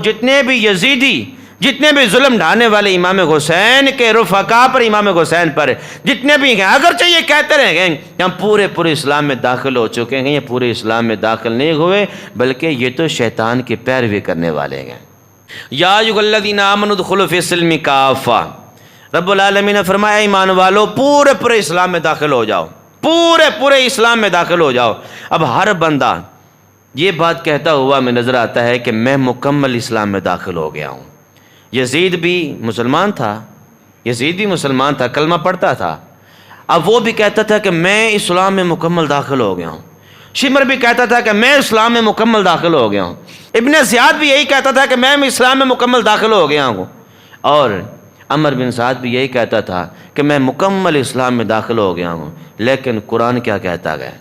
جتنے بھی یزیدی، جتنے بھی ظلم ڈھانے والے امام حسین کے رفقا پر، امام حسین پر جتنے بھی ہیں، اگرچہ یہ کہتے رہے گئے کہ ہم پورے اسلام میں داخل ہو چکے ہیں، یہ پورے اسلام میں داخل نہیں ہوئے، بلکہ یہ تو شیطان کی پیروی کرنے والے ہیں۔ یا ایھا الذین آمنوا ادخلوا فی السلم کافہ، رب العالمین نے فرمایا ایمان والو پورے اسلام میں داخل ہو جاؤ، پورے اسلام میں داخل ہو جاؤ۔ اب ہر بندہ یہ بات کہتا ہوا ہمیں نظر آتا ہے کہ میں مکمل اسلام میں داخل ہو گیا ہوں۔ یزید بھی مسلمان تھا، کلمہ پڑھتا تھا، اب وہ بھی کہتا تھا کہ میں اسلام میں مکمل داخل ہو گیا ہوں۔ شمر بھی کہتا تھا کہ میں اسلام میں مکمل داخل ہو گیا ہوں۔ ابن زیاد بھی یہی کہتا تھا کہ میں اسلام میں مکمل داخل ہو گیا ہوں، اور عمر بن سعد بھی یہی کہتا تھا کہ میں مکمل اسلام میں داخل ہو گیا ہوں۔ لیکن قرآن کیا کہتا گیا؟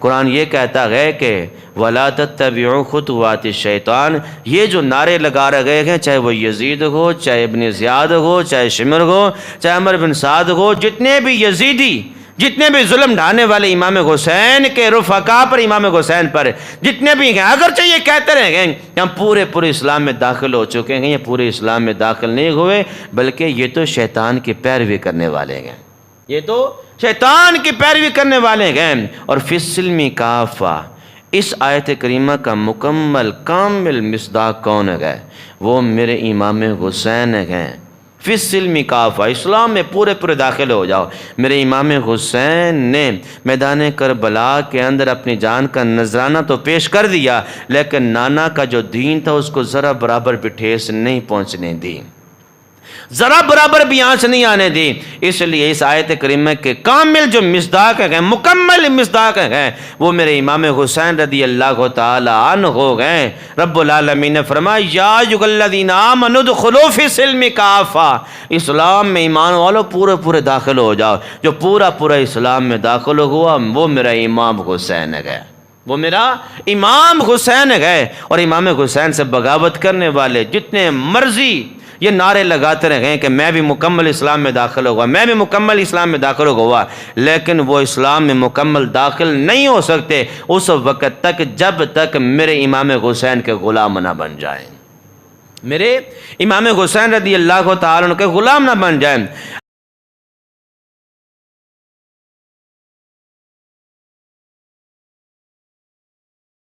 قرآن یہ کہتا گیا کہ وَلَا تَتَّبِعُوا خُطُوَاتِ الشَّيْطَانِ، یہ جو نعرے لگا رہے گئے ہیں، چاہے وہ یزید ہو، چاہے ابن زیاد ہو، چاہے شمر ہو، چاہے عمر بن سعد ہو، جتنے بھی یزیدی، جتنے بھی ظلم ڈھانے والے امام حسین کے رفقا پر، امام حسین پر جتنے بھی ہیں، اگرچہ یہ کہتے رہے گئے کہ ہم پورے اسلام میں داخل ہو چکے ہیں، یہ پورے اسلام میں داخل نہیں ہوئے، بلکہ یہ تو شیطان کی پیروی کرنے والے ہیں، یہ تو شیطان کی پیروی کرنے والے ہیں۔ اور فی السلم کافہ، اس آیت کریمہ کا مکمل کامل مصداق کون ہے؟ وہ میرے امام حسین ہیں۔ فی السلم کافہ، اسلام میں پورے داخل ہو جاؤ۔ میرے امام حسین نے میدان کربلا کے اندر اپنی جان کا نذرانہ تو پیش کر دیا، لیکن نانا کا جو دین تھا اس کو ذرا برابر بھی ٹھیس نہیں پہنچنے دی، ذرا برابر بھی آنچ نہیں آنے دی۔ اس لیے اس آیت کریمہ کے کامل جو مصداق ہیں، مکمل مصداق ہیں، وہ میرے امام حسین رضی اللہ تعالی عنہ ہو گئے۔ رب العالمین نے فرمایا یا ایھا الذین آمنوا ادخلوا فی السلم کافہ، اسلام میں ایمان والو پورے داخل ہو جاؤ۔ جو پورا اسلام میں داخل ہوا وہ میرا امام حسین ہے، وہ میرا امام حسین ہے۔ اور امام حسین سے بغاوت کرنے والے جتنے مرضی یہ نعرے لگاتے رہے کہ میں بھی مکمل اسلام میں داخل ہوگا، میں بھی مکمل اسلام میں داخل ہوگا، لیکن وہ اسلام میں مکمل داخل نہیں ہو سکتے اس وقت تک جب تک میرے امام حسین کے غلام نہ بن جائیں، میرے امام حسین رضی اللہ تعالیٰ عنہ کے غلام نہ بن جائیں۔